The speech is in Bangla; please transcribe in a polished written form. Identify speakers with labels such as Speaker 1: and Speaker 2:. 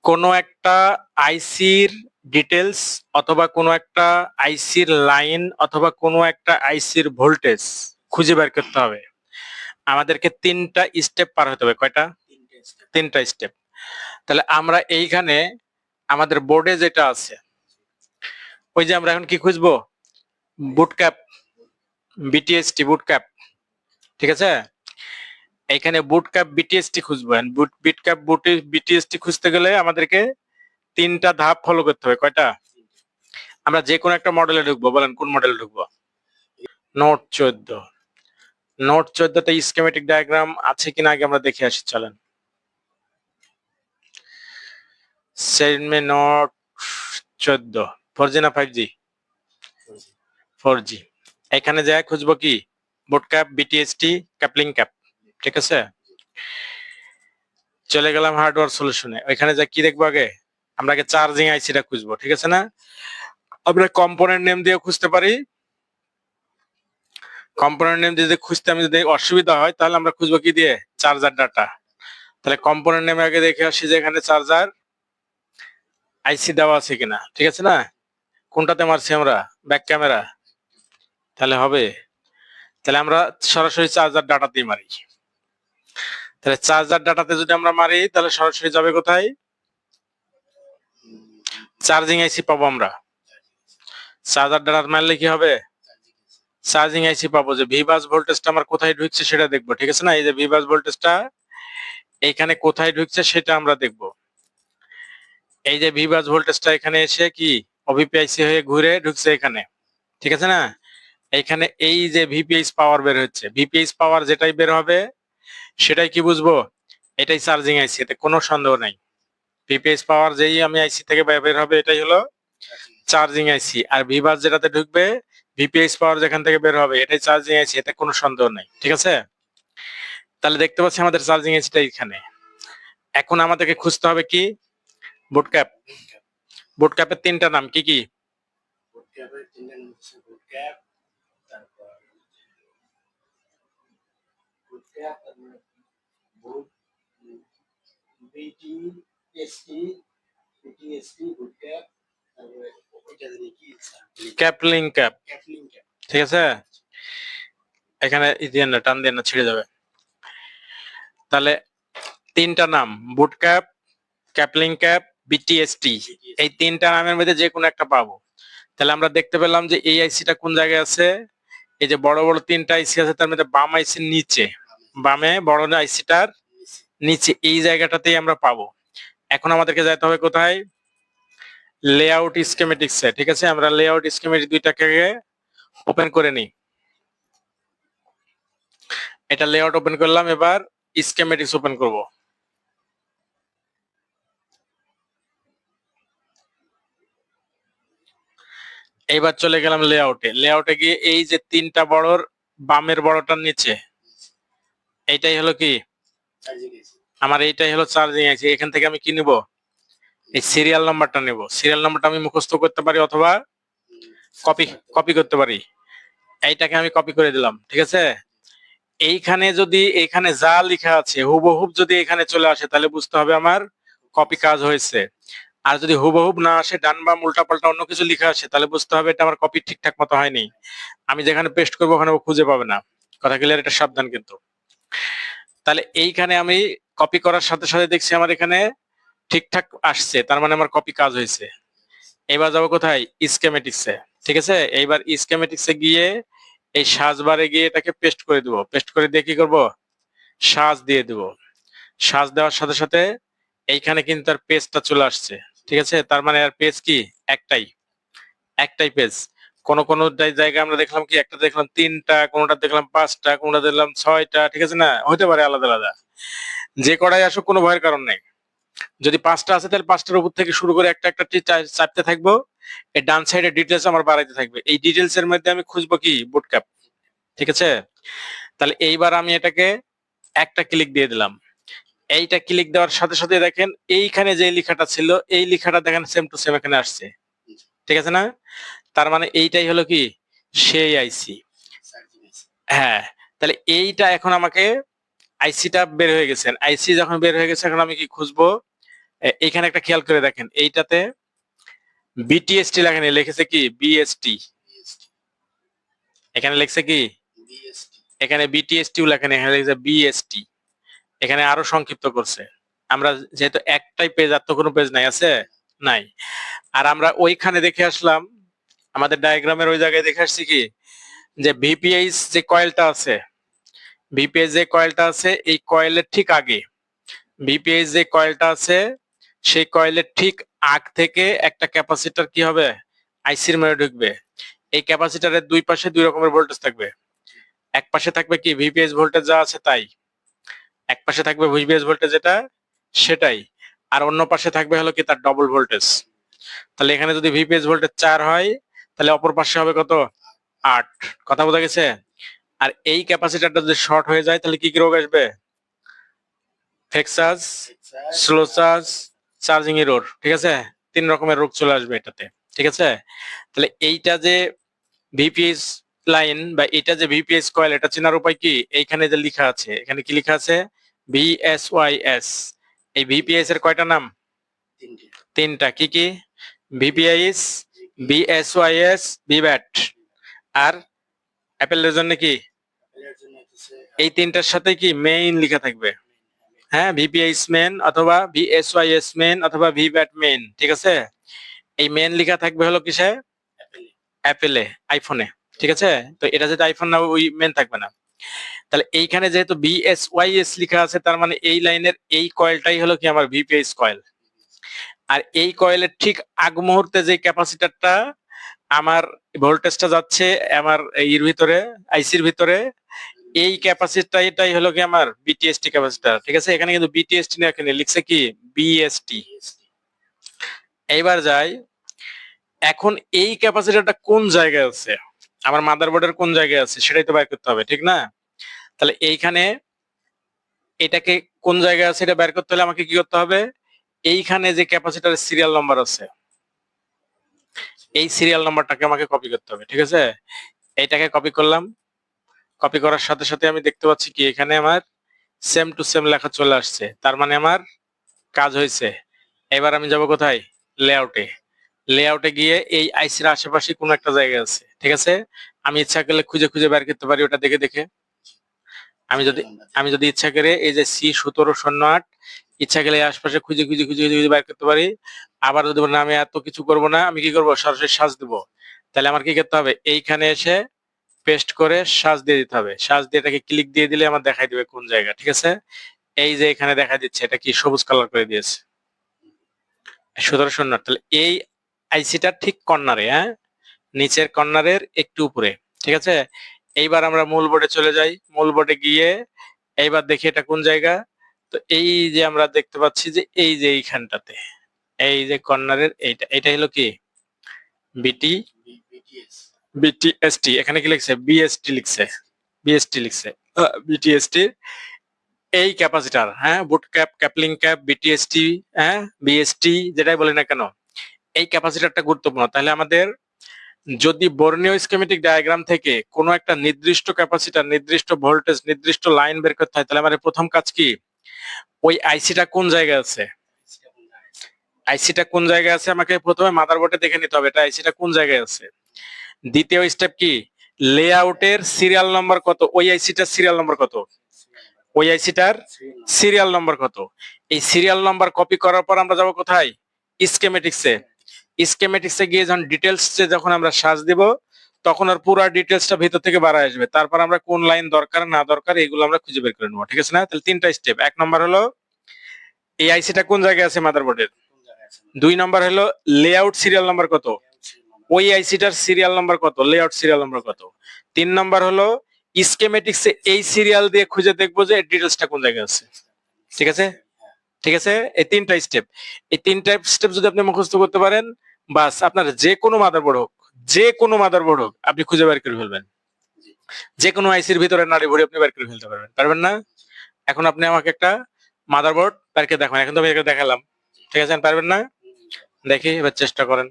Speaker 1: কোনো একটা আইসির ডিটেলস অথবা কোনো একটা আইসির লাইন অথবা কোনো একটা আইসির ভোল্টেজ খুঁজে বের করতে হবে। আমাদেরকে ৩টা স্টেপ পার হতে হবে। কয়টা? ৩টা স্টেপ। তাহলে আমরা এইখানে আমাদের বোর্ডে যেটা আছে, ওই যে আমরা এখন কি খুঁজবো? বুটক্যাপ, বিটিএসটি বুটক্যাপ, ঠিক আছে? এইখানে বুটক্যাপ বিটিএসটি খুঁজবো। বুটক্যাপ বিটিএসটি খুঁজতে গেলে আমাদেরকে ৩টা ধাপ ফলো করতে হবে। কয়টা? আমরা যে কোনো একটা মডেলে ঢুকবো। বলেন কোন মডেলে ঢুকবো? নোট 14। নোট 14 তে স্কিমেটিক ডায়াগ্রাম আছে কিনা আগে আমরা দেখে আসি, চলেন। সেন্ড নোট 14 4G না 5G? 4G। এখানে যায় খুঁজবো কি? বুটক্যাপ বিটিএসটি ক্যাপলিং ক্যাপ, ঠিক আছে? চলে গেলাম হার্ডওয়্যার সলিউশনে। ওইখানে যা কি দেখবো আগে? আমরা আগে চার্জিং আইসিটা খুঁজবো, ঠিক আছে না? আমরা কম্পোনেন্ট নেম দিয়ে খুঁজতে পারি। কম্পোনেন্ট নেম দিয়ে খুঁজতে আমি যদি অসুবিধা হয় তাহলে আমরা খুঁজবো কি দিয়ে? Charger data. তাহলে কম্পোনেন্ট নেমে আগে দেখে আসি যে এখানে চার্জার আইসি দেওয়া আছে কিনা, ঠিক আছে না? কোনটাতে মারছি আমরা? Back camera. তাহলে হবে। তাহলে আমরা সরাসরি চার্জার ডাটাতেই মারি। তাহলে চার্জার ডাটাতে যদি আমরা মারি তাহলে সরাসরি যাবে কোথায়? চার্জিং আইসি পাবো আমরা। চার্জার ডাটা মারলে কি হবে? চার্জিং আইসি পাবো। যে ভিবাস ভোল্টেজটা আমার কোথায় ঢুকছে সেটা দেখবো, ঠিক আছে না? এই যে ভিবাস ভোল্টেজটা এইখানে কোথায় ঢুকছে সেটা আমরা দেখবো। এই যে ভিবাস ভোল্টেজটা এখানে এসে কি ওভিপিআইসি হয়ে ঘুরে ঢুকছে এখানে, ঠিক আছে না? এখানে এই যে ভিপিএইচ পাওয়ার বের হচ্ছে, ভিপিএইচ পাওয়ার যেটাই বের হবে সেটাই কি বুঝবো? এটাই চার্জিং আইসি, এতে কোনো সন্দেহ নাই। ভিপিএইচ পাওয়ার যেই আমি আইসি থেকে বের হবে এটাই হলো চার্জিং আইসি। আর ভিবাস যেটাতে ঢুকবে, ভিপিএইচ পাওয়ার যেখান থেকে বের হবে এটাই চার্জিং আইসি, এতে কোনো সন্দেহ নাই, ঠিক আছে? তাহলে দেখতে পাচ্ছি আমাদের চার্জিং আইসিটা এখানে। এখন আমাদেরকে খুঁজতে হবে কি? বুটক্যাপ। বুটক্যাপের 3টা নাম কি কি? বুটক্যাপের 3টা নাম হচ্ছে বুটক্যাপ, তারপর বুটক্যাপ, তারপর বুট বিটিএসটি, বিটিএসটি বুটক্যাপ, তারপরে ওইটা জানি কি? ক্যাপলিং ক্যাপ, ক্যাপলিং ক্যাপ, ঠিক আছে? এখানে দিয়ে না, টান দিয়ে না, ছিড়ে যাবে। তাহলে 3টা নাম, বুটক্যাপ, ক্যাপলিং ক্যাপ, বিটিএসটি, এই 3টা নামের মধ্যে যে কোনো একটা পাবো। তাহলে আমরা দেখতে পেলাম যে এই আইসিটা কোন জায়গায় আছে? এই যে বড় বড় 3টা আইসি আছে তার মধ্যে বাম আইসির নিচে, বামে বড় আইসিটার নিচে এই জায়গাটাতেই আমরা পাবো। এখন আমাদেরকে যেতে হবে কোথায়? লেআউট স্কিমেটিক্সে, ঠিক আছে? আমরা লেআউট স্কিমেটিক দুইটাকে ওপেন করে নিই। এটা লেআউট ওপেন করলাম, এবার স্কিমেটিক্স ওপেন করব। এইবার চলে গেলাম লেআউটে। লেআউটে গিয়ে এই যে 3টা বড়র বামের বড়টার নিচে এইটাই হলো কি? আমার এইটাই হলো চার্জিং আইসি। এখান থেকে আমি কি নিব? এই সিরিয়াল নাম্বারটা নেব। সিরিয়াল নাম্বারটা আমি মুখস্থ করতে পারি অথবা কপি করতে পারি। এইটাকে আমি কপি করে দিলাম, ঠিক আছে? এইখানে যদি এখানে যা লেখা আছে হুবহুব যদি এখানে চলে আসে তাহলে বুঝতে হবে আমার কপি কাজ হয়েছে। আর যদি হুবহুব না আসে, ডান বাম উল্টা পাল্টা অন্য কিছু লেখা আসে, তাহলে বুঝতে হবে এটা আমার কপি ঠিকঠাক মতো হয়নি। আমি যেখানে পেস্ট করবো ওখানে ও খুঁজে পাবে না। কথা ক্লিয়ার? এটা সাবধান কিন্তু। তাহলে এইখানে আমি কপি করার সাথে সাথে দেখছি আমার এখানে ঠিকঠাক আসছে, তার মানে আমার কপি কাজ হয়েছে। এবার যাবো কোথায়? স্কিমেটিক্সে, ঠিক আছে? এইবার স্কিমেটিক্সে গিয়ে এই সাজবারে গিয়ে এটাকে পেস্ট করে দিব। পেস্ট করে দিয়ে কি করবো? সাজ দিয়ে দিব। সাজ দেওয়ার সাথে সাথে এইখানে কিন্তু তার পেজটা চলে আসছে, ঠিক আছে? তার মানে আর পেজ কি? একটাই, একটাই পেজ। কোন কোন জায়গায় আমরা দেখলাম কি একটা দেখলাম 3টা, কোনটা দেখলাম 5টা, কোনটা দেখলাম 6টা, ঠিক আছে না? হতে পারে আলাদা আলাদা। যে কটাই আসুক কোনো ভয়ের কারণ নেই। যদি 5টা আছে তাহলে 5টার উপর থেকে শুরু করে একটা একটা চাপতে থাকবো। এই ডান সাইডে ডিটেলস আমার বাড়াইতে থাকবে। এই ডিটেলস এর মধ্যে আমি খুঁজবো কি? বুটক্যাপ, ঠিক আছে? তাহলে এইবার আমি এটাকে একটা ক্লিক দিয়ে দিলাম। এইটা ক্লিক দেওয়ার সাথে সাথে দেখেন এইখানে যে লেখাটা ছিল এই লেখাটা দেখেন সেম টু সেম এখানে আসছে, ঠিক আছে না? তার মানে এইটাই হলো কি? সেই আইসি। হ্যাঁ। তাহলে এইটা এখন আমাকে আইসিটা বের হয়ে গেছে। আইসি যখন বের হয়ে গেছে এখন আমি কি খুঁজবো? এইখানে একটা খেয়াল করে দেখেন, এইটাতে বিটিএসটি লেখা নেই, লিখেছে কি বিএসটি। এখানে লিখছে কি এখানে বিটিএসটিও লেখা নেই, এখানে লিখছে বিএসটি। এখানে আরো সংক্ষিপ্ত করছে। আমরা যেহেতু একটাই পেজ, আর তো কোনো পেজ নাই, আছে নাই। আর আমরা ওইখানে দেখে আসলাম, আমাদের ডায়াগ্রামের ওই জায়গায় দেখে আসছি কি যে ভিপিএইচ যে কয়েলটা আছে, ভিপিএইচ যে কয়েলটা আছে এই কয়েলের ঠিক আগে, ভিপিএইচ যে কয়েলটা আছে সেই কয়েলের ঠিক আগ থেকে একটা ক্যাপাসিটর কি হবে আইসির মধ্যে ঢুকবে। এই ক্যাপাসিটরের দুই পাশে দুই রকমের ভোল্টেজ থাকবে। এক পাশে থাকবে কি ভিপিএইচ ভোল্টেজ যা আছে তাই, এক পাশে থাকবে ভিপিএইচ ভোল্টেজ যেটা সেটাই, আর অন্য পাশে থাকবে হলো কি তার ডবল ভোল্টেজ। তাহলে এখানে যদি ভিপিএইচ ভোল্টেজ 4 হয় তাহলে অপর পাশে হবে কত 8। কথা বোঝা গেছে? আর এই ক্যাপাসিটরটা যদি শর্ট হয়ে যায় তাহলে কি কি রোগ আসবে? Fake charge, slow charge, charging error. ঠিক আছে, 3 রকমের রোগ চলে আসবে এটাতে। ঠিক আছে, তাহলে এইটা যে ভিপিএইচ লাইন বা এটা যে ভিপিএইচ কয়েল, এটা চেনার উপায় কি? এইখানে যে লেখা আছে, এখানে কি লেখা আছে ভিএসওয়াইএস। এই ভিপিএইচ এর কয়টা নাম? তিনটা। কি কি? ভিপিএইচ, ভিএসওয়াইএস, ভিব্যাট। আর অ্যাপেলের জন্য কি? এই তিনটার সাথে কি মেইন লেখা থাকবে। হ্যাঁ, ভিপিএইচ মেন অথবা ভিএসওয়াইএস মেন অথবা ভিব্যাট মেন। ঠিক আছে, এই মেন লেখা থাকবে হলো কিসে? অ্যাপেলে, আইফোনে। ঠিক আছে, তো এটা যেটা আইফোন না ওই মেন থাকবে না। তাহলে এইখানে যেহেতু বিএসওয়াইএস লেখা আছে তার মানে এই লাইনের এই কয়েলটাই হলো কি আমার ভিপিএইচ কয়েল। আর এই কয়েলের ঠিক আগ মুহূর্তে যে ক্যাপাসিটরটা আমার ভোল্টেজটা যাচ্ছে আমার এর ভিতরে, আইসির ভিতরে, এই ক্যাপাসিটরটা এটাই হলো কি আমার বিটিএসটি ক্যাপাসিটর। ঠিক আছে, এখানে কিন্তু বিটিএসটি না, এখানে লিখছে কি বিএসটি। এইবার যাই, এখন এই ক্যাপাসিটরটা কোন জায়গায় আছে, আমার মাদারবোর্ডের কোন জায়গায় আছে সেটাই তো বের করতে হবে, ঠিক না? তাহলে এইখানে এটাকে কোন জায়গায় আছে এটা বের করতে হলে আমাকে কি করতে হবে? এইখানে যে ক্যাপাসিটরের সিরিয়াল নাম্বার আছে এই সিরিয়াল নাম্বারটাকে আমাকে কপি করতে হবে। ঠিক আছে, এইটাকে কপি করলাম। কপি করার সাথে সাথে আমি দেখতে পাচ্ছি কি এখানে আমার সেম টু সেম লেখা চলে আসছে, তার মানে আমার কাজ হয়েছে। এবার আমি যাব কোথায়? লেআউটে। লেআউটে গিয়ে এই আইসির আশেপাশে কোনো একটা জায়গা আছে। ঠিক আছে, আমি ইচ্ছা করলে খুঁজে খুঁজে বের করতে পারি ওটা দেখে দেখে। আমি যদি আমি যদি ইচ্ছা করে এই যে C1708 ইচ্ছা করলে আশপাশে খুঁজে খুঁজে খুঁজে খুঁজে বের করতে পারি। আবার যদি না আমি এত কিছু করব না, আমি কি করব সরাসরি সার্চ দেব। তাহলে আমার কি করতে হবে? এইখানে এসে পেস্ট করে সার্চ দিয়ে দিতে হবে। সার্চ দিয়ে এটাকে ক্লিক দিয়ে দিলে আমার দেখাই দিবে কোন জায়গা। ঠিক আছে, এই যে এখানে দেখা দিচ্ছে এটা কি সবুজ কালার করে দিয়েছে 1708। তাহলে এই আইসিটা ঠিক কর্নারে, হ্যাঁ নিচের কর্নারের একটু উপরে। ঠিক আছে, এইবার আমরা মূল বোর্ডে চলে যাই। মূল বোর্ডে গিয়ে এইবার দেখি এটা কোন জায়গা। তো এই যে আমরা দেখতে পাচ্ছি যে এই যে এইখানটাতে, এই যে কর্নারের এইটা, এটা হলো কি বিটি বিটিএসটি। এখানে কি লিখছে? বিএসটি লিখছে, বিএসটি লিখছে, বিটিএসটি। এই ক্যাপাসিটর, হ্যাঁ বুট ক্যাপ, ক্যাপলিং ক্যাপ, বিটিএসটি, হ্যাঁ বিএসটি যেটাই বলি না কেন, এই ক্যাপাসিটরটা গুরুত্বপূর্ণ। তাহলে আমাদের যদি বর্ণীয় স্কিমেটিক ডায়াগ্রাম থেকে কোনো একটা নির্দিষ্ট ক্যাপাসিটর, নির্দিষ্ট ভোল্টেজ, নির্দিষ্ট লাইন বের করতে হয়, তাহলে আমাদের প্রথম কাজ কি? ওই আইসিটা কোন জায়গায় আছে, আইসিটা কোন জায়গায় আছে আমাকে প্রথমে মাদারবোর্ডে দেখে নিতে হবে এটা আইসিটা কোন জায়গায় আছে। দ্বিতীয় স্টেপ কি? লেআউটের সিরিয়াল নম্বর কত, ওই আইসিটার সিরিয়াল নম্বর কত, ওই আইসিটার সিরিয়াল নম্বর কত। এই সিরিয়াল নম্বর কপি করার পর আমরা যাব কোথায়? স্কিমেটিক্সে। স্কিমেটিক্সে গিয়ে যখন ডিটেলসে যখন আমরা সার্চ দিব তখন আর পুরো ডিটেলসটা ভিতর থেকে বার আসবে। তারপর আমরা কোন লাইন দরকার না দরকার এগুলো আমরা খুঁজে বের করে নেবো। ঠিক আছে না? তাহলে তিনটা স্টেপ। এক নম্বর হলো এই আইসিটা কোন জায়গায় আছে মাদারবোর্ডের। দুই নম্বর হলো লেআউট সিরিয়াল নাম্বার কত, ওই আইসিটার সিরিয়াল নাম্বার কত, লেআউট সিরিয়াল নাম্বার কত। তিন নম্বর হলো স্কিমেটিক্সে এই সিরিয়াল দিয়ে খুঁজে দেখবো যে ডিটেলসটা কোন জায়গায় আছে। ঠিক আছে, ঠিক আছে, এই তিনটা স্টেপ, এই তিনটা স্টেপ যদি আপনি মুখস্থ করতে পারেন বাস আপনার যে কোনো মাদারবোর্ড হোক, যে কোনো মাদারবোর্ড হোক আপনি খুঁজে বের করে ফেলবেন। যে কোনো আইসির ভিতরে নাড়ি ভরে আপনি বের করে ফেলতে পারবেন, পারবেন না? এখন আপনি আমাকে একটা মাদারবোর্ড বের করে দেখান। এখন তো আমি দেখালাম, ঠিক আছে, পারবেন না? দেখি এবার চেষ্টা করেন।